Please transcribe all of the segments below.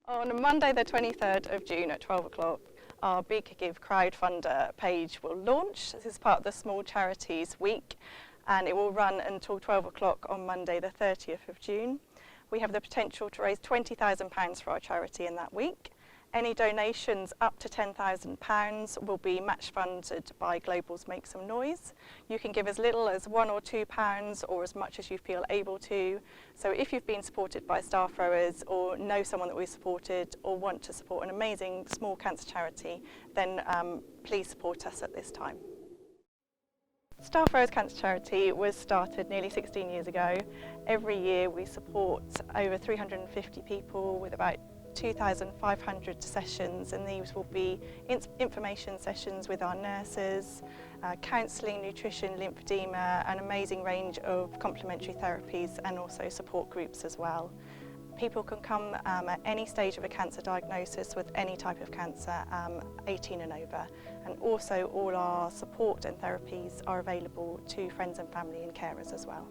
On Monday the 23rd of June at 12 o'clock, our Big Give CrowdFunder page will launch. This is part of the Small Charities Week, and it will run until 12 o'clock on Monday the 30th of June. We have the potential to raise £20,000 for our charity in that week. Any donations up to £10,000 will be match funded by Global's Make Some Noise. You can give as little as £1 or £2 or as much as you feel able to. So if you've been supported by Staff Rowers or know someone that we've supported or want to support an amazing small cancer charity, then please support us at this time. Staff Rowers Cancer Charity was started nearly 16 years ago. Every year we support over 350 people with about 2,500 sessions, and these will be information sessions with our nurses, counselling, nutrition, lymphedema, an amazing range of complementary therapies and also support groups as well. People can come at any stage of a cancer diagnosis with any type of cancer, 18 and over, and also all our support and therapies are available to friends and family and carers as well.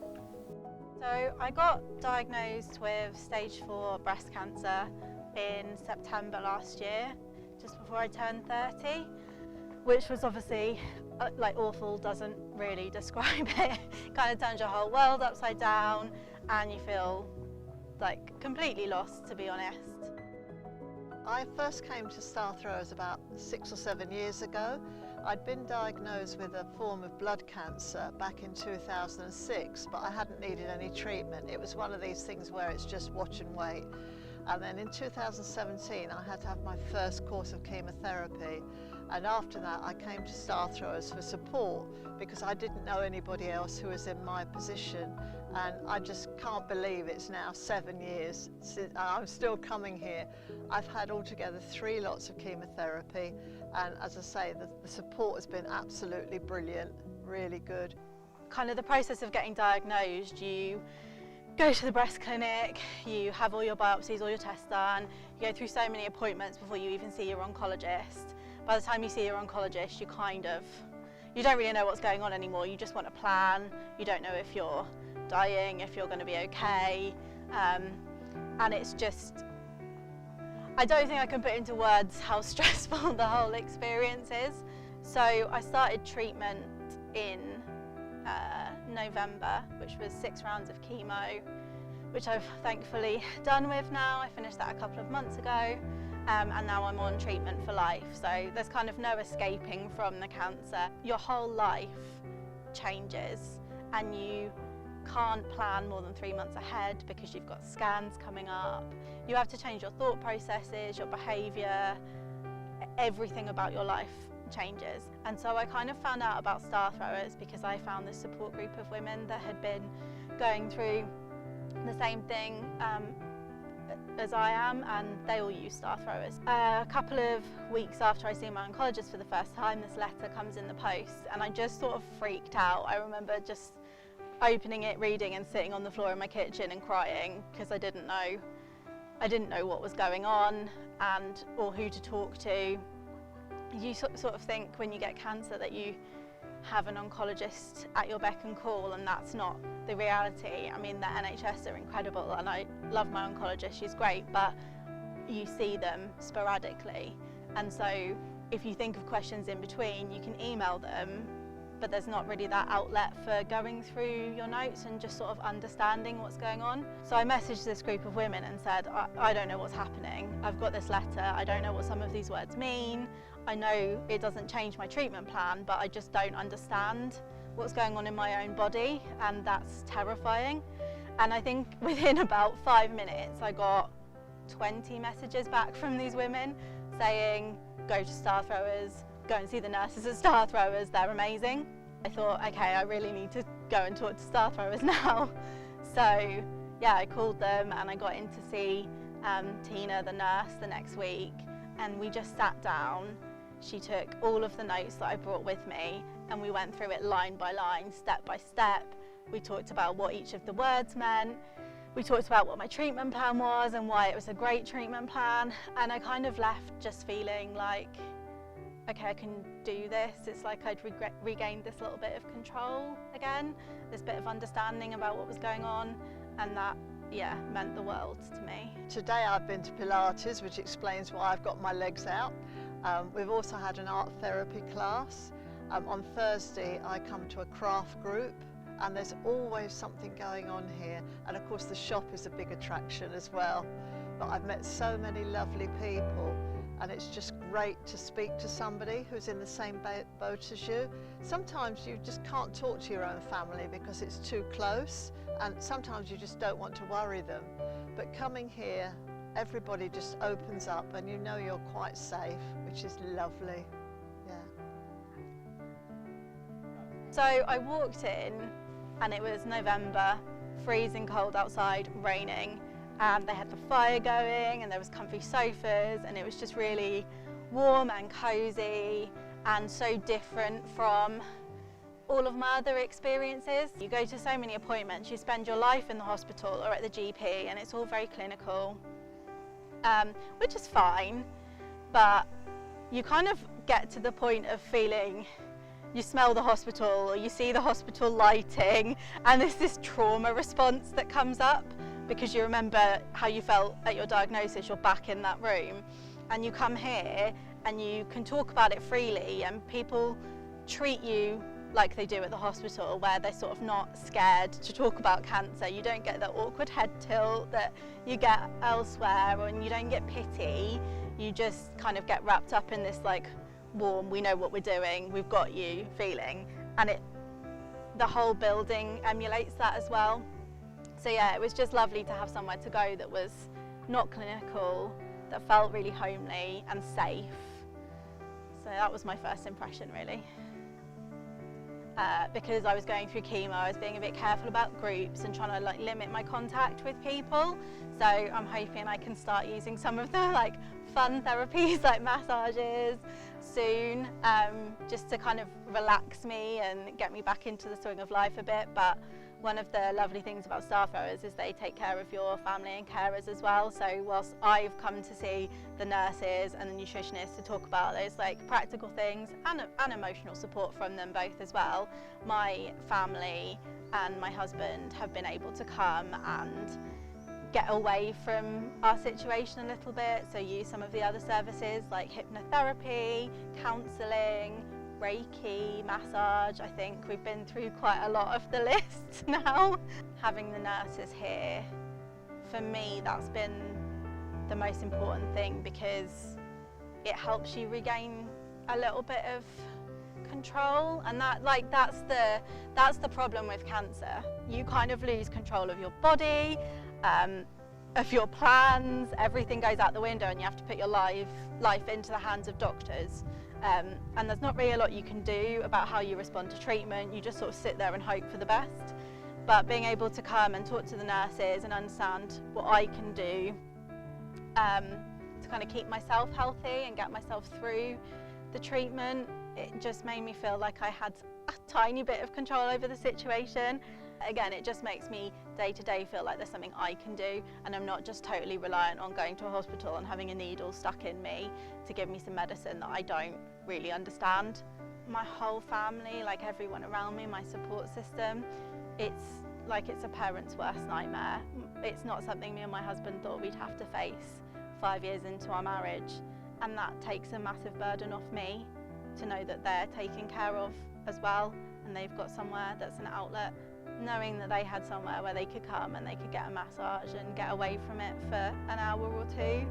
So I got diagnosed with stage 4 breast cancer in September last year, just before I turned 30, which was obviously awful, doesn't really describe it. Kind of turns your whole world upside down and you feel like completely lost, to be honest. I first came to Staff Rowers about 6 or 7 years ago. I'd been diagnosed with a form of blood cancer back in 2006, but I hadn't needed any treatment. It was one of these things where it's just watch and wait. And then in 2017 I had to have my first course of chemotherapy, and after that I came to Staff Rowers for support because I didn't know anybody else who was in my position, and I just can't believe it's now 7 years since I'm still coming here. I've had altogether 3 lots of chemotherapy, and as I say, the support has been absolutely brilliant, really good. Kind of the process of getting diagnosed, you go to the breast clinic, you have all your biopsies, all your tests done, you go through so many appointments before you even see your oncologist. By the time you see your oncologist, you don't really know what's going on anymore. You just want a plan. You don't know if you're dying, if you're going to be okay, and it's just, I don't think I can put into words how stressful the whole experience is. So I started treatment in November, which was 6 rounds of chemo, which I've thankfully done with now. I finished that a couple of months ago, and now I'm on treatment for life. So there's kind of no escaping from the cancer. Your whole life changes and you can't plan more than 3 months ahead because you've got scans coming up. You have to change your thought processes, your behaviour, everything about your life changes. And so I kind of found out about Staff Rowers because I found this support group of women that had been going through the same thing as I am, and they all use Staff Rowers. A couple of weeks after I see my oncologist for the first time, this letter comes in the post and I just sort of freaked out. I remember just opening it, reading, and sitting on the floor in my kitchen and crying because I didn't know what was going on or who to talk to. You sort of think when you get cancer that you have an oncologist at your beck and call, and that's not the reality. I mean, the NHS are incredible and I love my oncologist, she's great, but you see them sporadically. And so if you think of questions in between, you can email them, but there's not really that outlet for going through your notes and just sort of understanding what's going on. So I messaged this group of women and said, I don't know what's happening. I've got this letter, I don't know what some of these words mean. I know it doesn't change my treatment plan, but I just don't understand what's going on in my own body, and that's terrifying. And I think within about 5 minutes, I got 20 messages back from these women saying, go to Staff Rowers, go and see the nurses at Staff Rowers, they're amazing. I thought, okay, I really need to go and talk to Staff Rowers now. So yeah, I called them and I got in to see Tina, the nurse, the next week, and we just sat down. She took all of the notes that I brought with me and we went through it line by line, step by step. We talked about what each of the words meant. We talked about what my treatment plan was and why it was a great treatment plan. And I kind of left just feeling like, okay, I can do this. It's like I'd regained this little bit of control again, this bit of understanding about what was going on, and that yeah, meant the world to me. Today I've been to Pilates, which explains why I've got my legs out. We've also had an art therapy class. On Thursday I come to a craft group, and there's always something going on here, and of course the shop is a big attraction as well. But I've met so many lovely people, and it's just great to speak to somebody who's in the same boat as you. Sometimes you just can't talk to your own family because it's too close, and sometimes you just don't want to worry them. But coming here, everybody just opens up and you know you're quite safe, which is lovely. Yeah. So I walked in and it was November, freezing cold outside, raining, and they had the fire going and there was comfy sofas, and it was just really warm and cozy and so different from all of my other experiences. You go to so many appointments, you spend your life in the hospital or at the GP, and it's all very clinical, which is fine, but you kind of get to the point of feeling you smell the hospital or you see the hospital lighting, and there's this trauma response that comes up because you remember how you felt at your diagnosis. You're back in that room and you come here and you can talk about it freely, and people treat you like they do at the hospital, where they're sort of not scared to talk about cancer. You don't get that awkward head tilt that you get elsewhere, and you don't get pity. You just kind of get wrapped up in this like warm, we know what we're doing, we've got you feeling, and the whole building emulates that as well. So yeah, it was just lovely to have somewhere to go that was not clinical, that felt really homely and safe. So that was my first impression, really. Because I was going through chemo, I was being a bit careful about groups and trying to like limit my contact with people. So I'm hoping I can start using some of the like fun therapies like massages soon, just to kind of relax me and get me back into the swing of life a bit. But one of the lovely things about staff rowers is they take care of your family and carers as well. So whilst I've come to see the nurses and the nutritionists to talk about those like practical things and emotional support from them both as well, my family and my husband have been able to come and get away from our situation a little bit, so use some of the other services like hypnotherapy, counselling, Reiki, massage. I think we've been through quite a lot of the list now. Having the nurses here, for me, that's been the most important thing, because it helps you regain a little bit of control, and that's the problem with cancer. You kind of lose control of your body, of your plans. Everything goes out the window, and you have to put your life into the hands of doctors. And there's not really a lot you can do about how you respond to treatment. You just sort of sit there and hope for the best. But being able to come and talk to the nurses and understand what I can do to kind of keep myself healthy and get myself through the treatment, it just made me feel like I had a tiny bit of control over the situation. Again, it just makes me day to day feel like there's something I can do, and I'm not just totally reliant on going to a hospital and having a needle stuck in me to give me some medicine that I don't really understand. My whole family, like everyone around me, my support system, it's like it's a parent's worst nightmare. It's not something me and my husband thought we'd have to face 5 years into our marriage, and that takes a massive burden off me to know that they're taken care of as well, and they've got somewhere that's an outlet. Knowing that they had somewhere where they could come and they could get a massage and get away from it for an hour or two,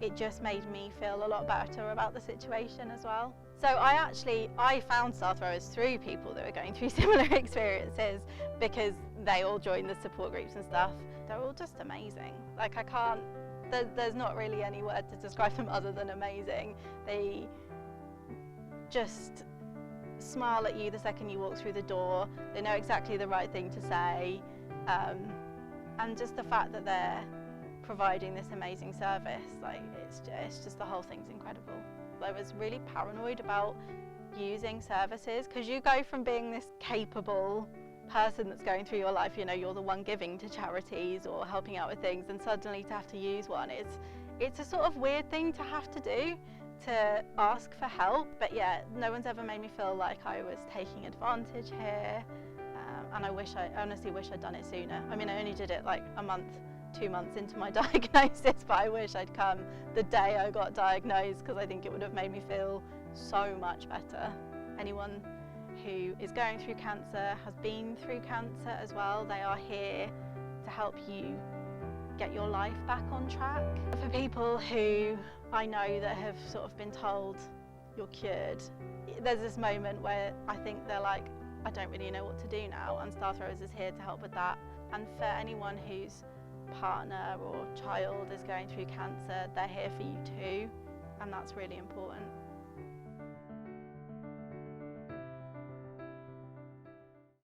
it just made me feel a lot better about the situation as well. So I found staff rowers through people that were going through similar experiences, because they all joined the support groups and stuff. They're all just amazing. Like there's not really any word to describe them other than amazing. They just smile at you the second you walk through the door. They know exactly the right thing to say, and just the fact that they're providing this amazing service, like it's just the whole thing's incredible. I was really paranoid about using services, because you go from being this capable person that's going through your life, you know, you're the one giving to charities or helping out with things, and suddenly to have to use one, it's a sort of weird thing to have to do, to ask for help. But yeah, no one's ever made me feel like I was taking advantage here. and I honestly wish I'd done it sooner. I mean, I only did it like a month, 2 months into my diagnosis, but I wish I'd come the day I got diagnosed, because I think it would have made me feel so much better. Anyone who is going through cancer, has been through cancer as well, they are here to help you get your life back on track. For people who I know that have sort of been told you're cured, there's this moment where I think they're like, I don't really know what to do now, and Star Throwers is here to help with that. And for anyone whose partner or child is going through cancer, they're here for you too, and that's really important.